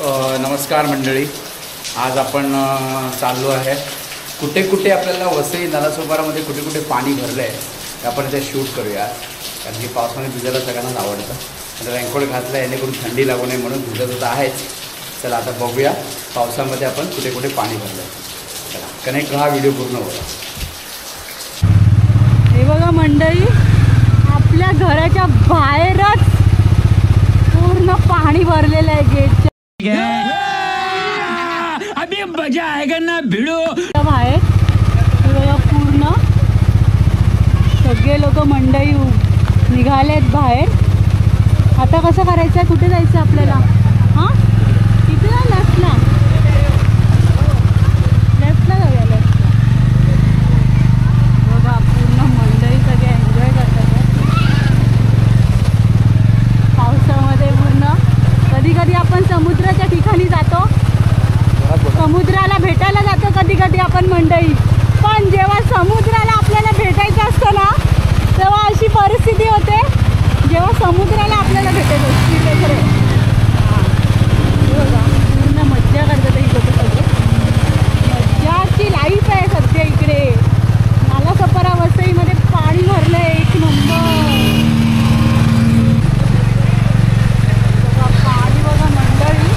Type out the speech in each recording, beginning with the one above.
नमस्कार मंडळी, आज आपण चाललो आहे कुठे कुठे आपल्याला वसई नालासोपारामध्ये कुठे कुठे पाणी भरलं आहे ते आपण ते शूट करूया. कारण की पावसाने भिजायला सगळ्यांनाच आवडतं. आता रेनकोट घातला जेणेकरून थंडी लागू नये म्हणून भिजत होता आहेच. चला आता बघूया पावसामध्ये आपण कुठे कुठे पाणी भरलं आहे. चला कनेक्ट राहा, व्हिडिओ पूर्ण होता. हे बघा मंडळी, आपल्या घराच्या बाहेरच पूर्ण पाणी भरलेलं आहे गेटच्या. अभी मजा आएगा ना भिड़ो. बाहेर पूर्ण सगळे लोक मंडळी निघालेत बाहेर. आता कसं करायचं, कुठे जायचं आपल्याला? हां तिथे ना, लेफ्टला जाऊया. लेफ्टला बघा, पूर्ण मंडळी सगळे एन्जॉय करतात पावसामध्ये. पूर्ण कधी कधी आपण समुद्राच्या ठिकाणी जातो, समुद्राला भेटायला जातो कधी कधी आपण मंडळी. पण जेव्हा समुद्राला आपल्याला भेटायचं असतं ना, तेव्हा अशी परिस्थिती होते जेव्हा समुद्राला आपल्याला भेटायचं असते. बघा, पूर्ण मज्जा करतात ही लोक सगळे. मज्जाची लाईफ आहे सध्या इकडे. नालासोपारा वसईमध्ये पाणी भरलं आहे, एक नंबर. बघा पाणी, बघा मंडळी.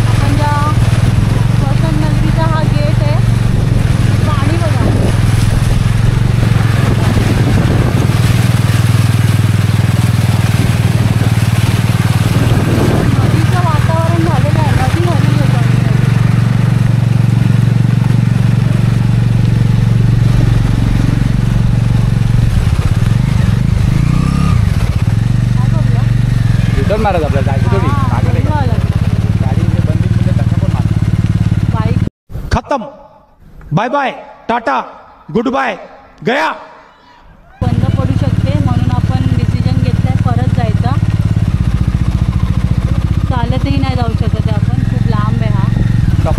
आपण ज्या वसंत नगरीचा हा गेट आहे, पाणी बघा. नदीचं वातावरण झालेलं आहे, नदी भरली आहे पाणी. काय बघूया? रिटर्न मारत आपल्याला जायचं थोडी गाडी बंदी म्हणजे धक्का पण मारत. बाईक खत्म. Bye bye, tata, good bye, गया. बंद पडू शकते म्हणून आपण डिसिजन घेतलाय परत जायचा. चालतही नाही जाऊ शकत आहे आपण, खूप लांब आहे हा.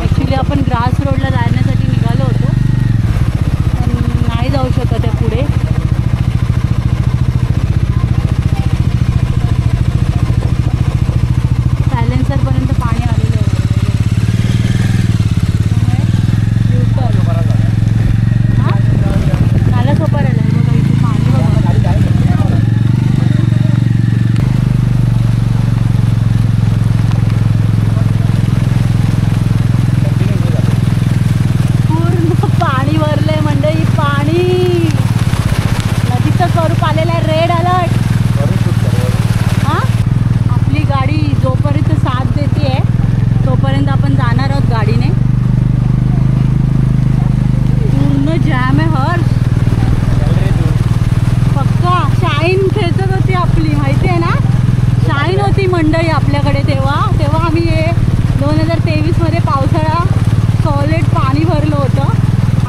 ॲक्च्युली आपण ग्रास रोडला जाण्यासाठी निघालो होतो, पण नाही जाऊ शकत आहे पुढे. सायलेन्सरपर्यंत पाणी आलेलं आहे. नालासोपाराला आहे बघा, इथे पाणी बघा. पूर्ण पाणी भरलंय मंडळी. पाणी नदीचं स्वरूप आलेलं आहे. Red alert. हां, आपली गाडी जोपर्यंत साथ देते आहे तोपर्यंत आपण जाणार आहोत गाडीने. पूर्ण जॅम आहे. हर्ष पक्का शाईन खेचत होती आपली, माहिती आहे ना. शाईन होती मंडळी आपल्याकडे तेव्हा आम्ही हे 2023मध्ये पावसाळा सॉलिड पाणी भरलं होतं.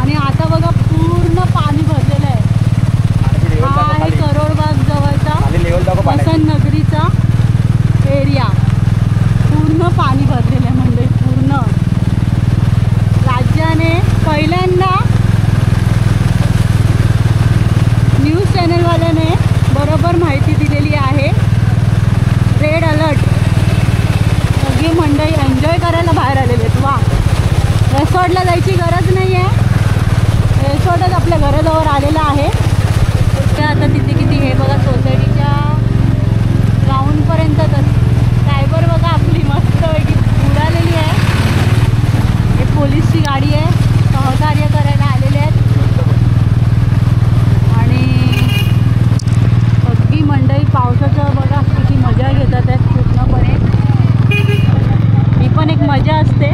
आणि आता बघा पूर्ण पाणी भरलेलं आहे. हा आहे करोडबाग जवळचा वसंत नगरीचा एरिया. पूर्ण पाणी भरलेलं आहे मंडळी. पूर्ण राज्याने पहिल्यांदा न्यूज चॅनलवाल्याने बरोबर माहिती दिलेली आहे. Red alert. सगळी मंडळी एन्जॉय करायला बाहेर आलेले आहेत. वा, रेसॉर्टला जायची गरज नाही आहे, रेसॉर्टच आपल्या घराजवळ आलेला आहे. ते आता तिथे किती हे बघा, सोसायटीच्या ग्राउंडपर्यंतच. सायबर बघा आपली मस्तपैकी उडालेली आहे. हे पोलीसची गाडी आहे, सहकार्य करायला आलेले आहेत. सगळी मंडळी पावसाचं बघा किती मजा घेतात आहेत पूर्णपणे. ही पण एक मजा असते,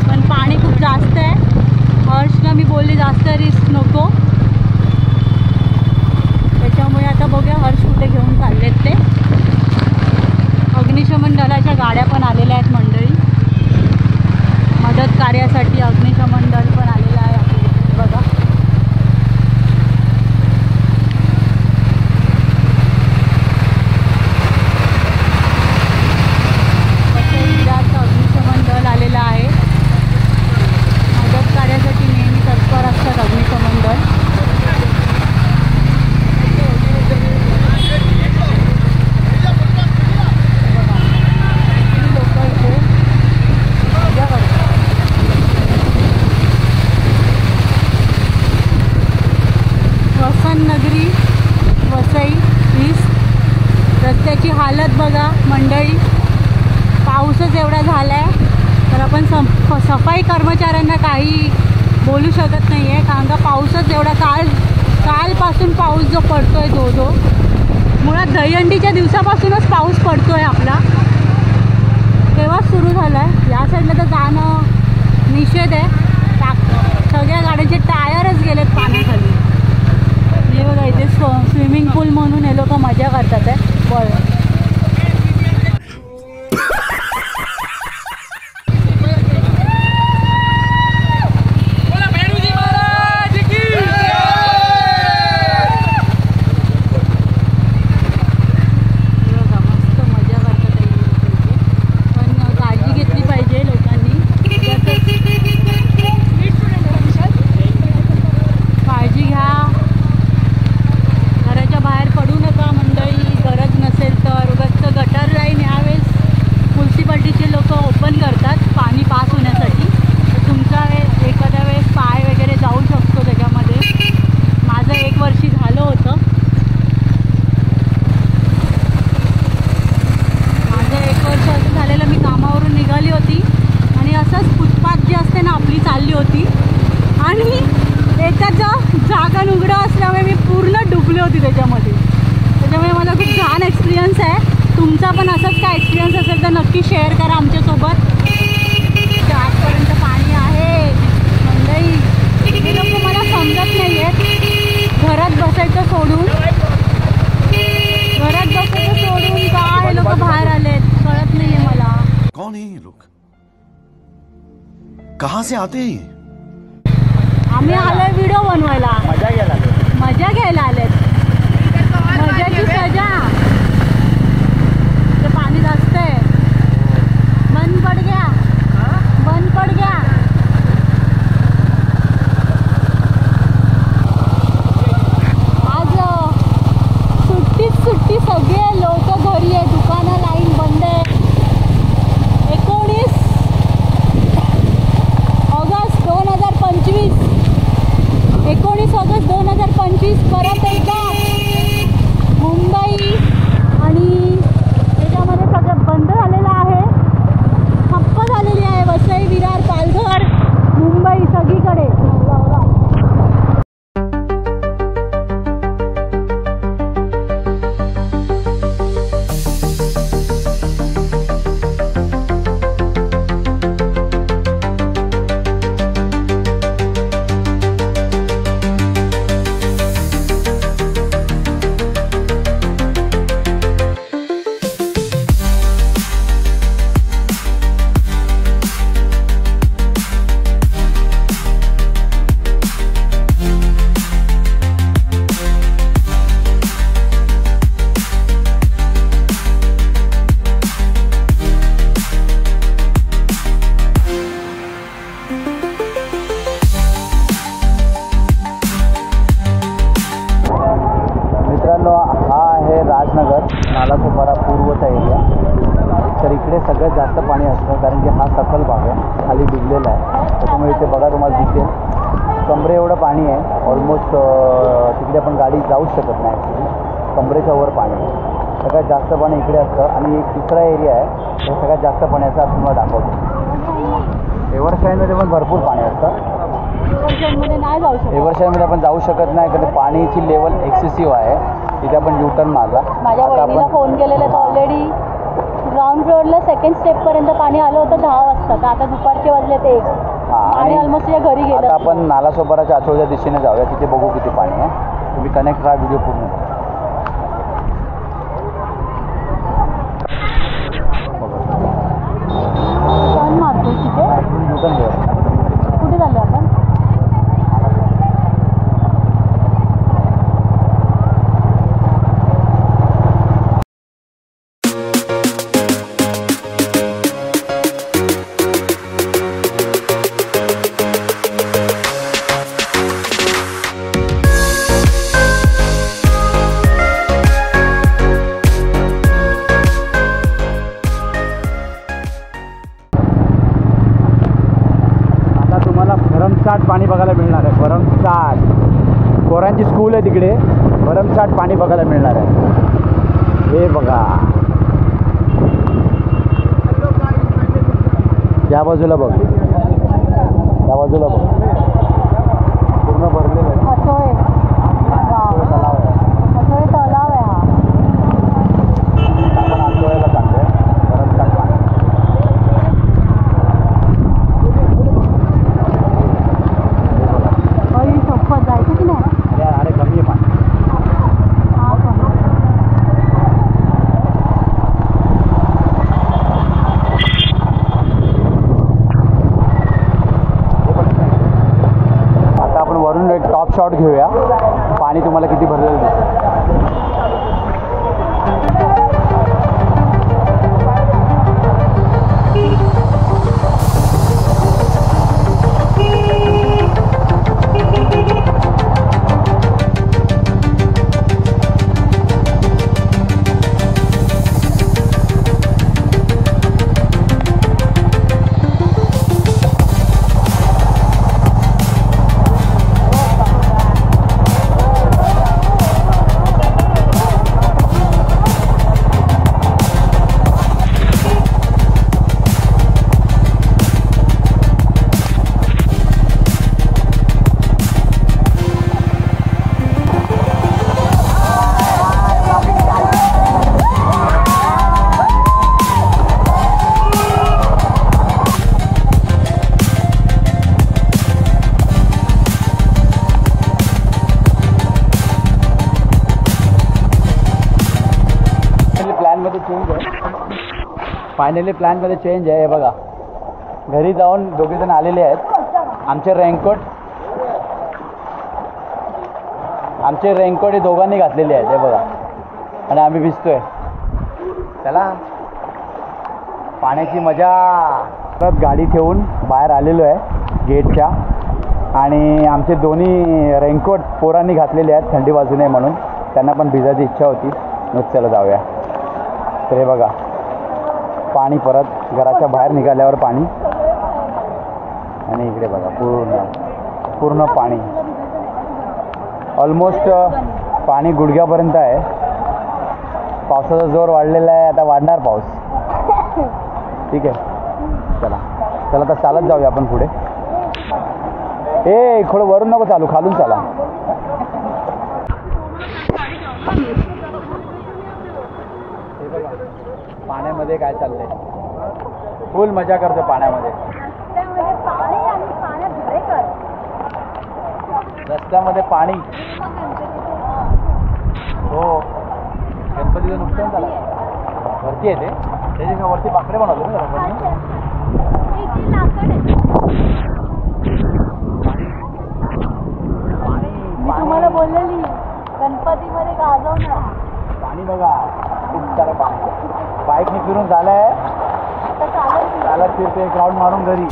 पण पाणी खूप जास्त आहे. हर्षला मी बोलली जास्त रिस्क नको, त्याच्यामुळे आता बघूया हर्ष कुठे घेऊन चाललेत ते. अग्निशमन दलाच्या गाड्या पण आलेल्या आहेत मंडळी. मदत कार्यासाठी अग्निशमन दल पण आलेलं आहे आपल्या बघा. अग्निशमन दल आलेला आहे. मदत कार्यासाठी नेहमी तत्पर असतात अग्निशमन दल. लोक इथे रस्त्याची हालत बघा मंडळी, पाऊसच एवढा झाला आहे तर आपण सफाई कर्मचाऱ्यांना काही बोलू शकत नाही आहे, कारण का पाऊसच एवढा कालपासून पाऊस जो पडतो आहे जो मुळात दहीहंडीच्या दिवसापासूनच पाऊस पडतो आहे आपला, तेव्हाच सुरू झाला आहे. या साईडला तर जाणं निषेध आहे, सगळ्या गाड्यांचे टायरच गेलेत पाण्याखाली. हे बघा इथे स्विमिंग पूल म्हणून हे लोक मजा करतात आहे. बरं पण असंच काय एक्सपिरियन्स असेल तर नक्की शेअर करा आमच्यासोबत. आजपर्यंत पाणी आहे मंडळी, हे लोक मला समजत नाही आहेत. घरात बसायचं सोडून का हे लोक बाहेर आलेत कळत नाहीये मला. कौन है ये लोग, कहाँ से आते हैं? आम्ही आलोय व्हिडिओ बनवायला, मजा घ्यायला आलेत. मजाची सजा. पानी जास्त है, बंद पड़ गया. आज सुट्टी सगळे लोक घरी आहे, दुकानं लाईन बंद आहे. 19 ऑगस्ट 2025 परत एकदा मुंबई आणि त्याच्यामध्ये सगळं बंद झालेलं आहे, ठप्प झालेली आहे. वसई, विरार, पालघर, मुंबई सगळीकडे. नालासोपारा पूर्वचा एरिया. तर इकडे सगळ्यात जास्त पाणी असतं, कारण की हा सखल भाग आहे, खाली डुबलेला आहे. त्याच्यामुळे इथे बघा तुम्हाला दिसेल कमरे एवढं पाणी आहे. ऑलमोस्ट तिकडे आपण गाडी जाऊच शकत नाही ॲक्च्युली, कमरेच्या वर पाणी आहे. सगळ्यात जास्त पाणी इकडे असतं. आणि एक तिसरा एरिया आहे तो सगळ्यात जास्त पाण्याचा तुम्हाला दाखवतो. एव्हरशाईनमध्ये पण भरपूर पाणी असतं. एव्हरशाईनमध्ये आपण जाऊ शकत नाही, कारण पाणीची लेवल एक्सेसिव्ह आहे. तिथे आपण युटर्न मारला. माझ्या बहिणीला फोन केलेला तर ऑलरेडी ग्राउंड फ्लोअरला सेकंड स्टेपपर्यंत पाणी आलं होतं 10 वाजता, तर आता दुपारचे वाजले ते 1. आणि ऑलमोस्ट या घरी गेलं. आता आपण नालासोपाराच्या आचोळच्या दिशेने जाऊया, तिथे बघू किती पाणी आहे. तुम्ही कनेक्ट राहा व्हिडिओ पूर्ण. टर्न मारतो तिथे. युटर्न घेऊया. कुठे चाललो आपण? भरमसाठ पाणी बघायला मिळणार आहे. भरमसाठ पोरांची स्कूल आहे तिकडे. भरमसाठ पाणी बघायला मिळणार आहे. हे बघा या बाजूला बघ, त्या बाजूला बघ, पूर्ण भरलेलं आहे. असोय तलाव आहे. असोय तलाव आहे हा. आपण आंदोळ्याला चाललोय परत चालला. अरे सोबत जायचं की नाही? अरे कमी आहे पाणी. हा पण आता आपण वरून एक टॉप शॉट घेऊया, पाणी तुम्हाला किती भरलेलं दिसतं. फायनली प्लॅनमध्ये चेंज आहे. हे बघा घरी जाऊन दोघेजण आलेले आहेत. आमचे रेनकोट हे दोघांनी घातलेले आहेत. हे बघा आणि आम्ही भिजतोय. चला पाण्याची मजा. परत गाडी ठेवून बाहेर आलेलो आहे गेटच्या आणि आमचे दोन्ही रेनकोट पोरांनी घातलेले आहेत थंडी वाजू नये म्हणून. त्यांना पण भिजायची इच्छा होती. नुसत्याला जाऊया. तर हे बघा पाणी परत घराच्या बाहेर निघाल्यावर पाणी आणि इकडे बघा पूर्ण पाणी. ऑलमोस्ट पाणी गुडघ्यापर्यंत आहे. पावसाचा जोर वाढलेला आहे. आता वाढणार पाऊस. ठीक आहे चला आता चालत जाऊया आपण पुढे. थोडं वरून नको चालू, खालून चाला. पाण्यामध्ये काय चाललंय, फुल मजा करतो पाण्यामध्ये. रस्त्यामध्ये पाणी. हो गणपतीचं नुकसान झालं. वरती येते त्याच्या वरती बाकडे बनवले ना मी तुम्हाला बोललेली गणपतीमध्ये गाजवणार. पाणी बघा खूप सारं पाणी. बाईकने फिरून झालंय. आता चालत फिरते ग्राउंड मारून घरी.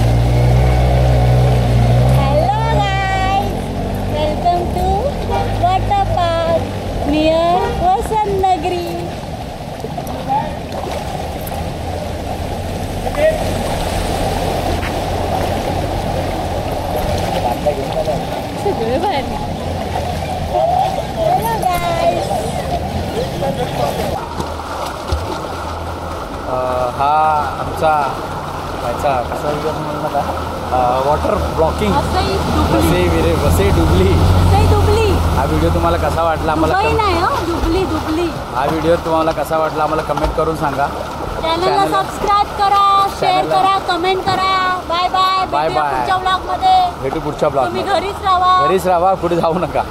Hello guys, welcome to water park near Vasant Nagari. सगळे भारी. Hello guys. हा आमचा ह्याचा कसा विचार म्हणून का वॉटर ब्लॉकिंग वसई डुबली. हा व्हिडिओ तुम्हाला कसा वाटला आम्हाला हा व्हिडिओ तुम्हाला कसा वाटला आम्हाला कमेंट करून सांगा. चॅनलला सबस्क्राईब करा, शेअर करा, कमेंट करा. Bye bye. Bye bye. पुढच्या ब्लॉग मध्ये भेटू पुढच्या ब्लॉग. तुम्ही घरीच राहा. पुढे जाऊ नका.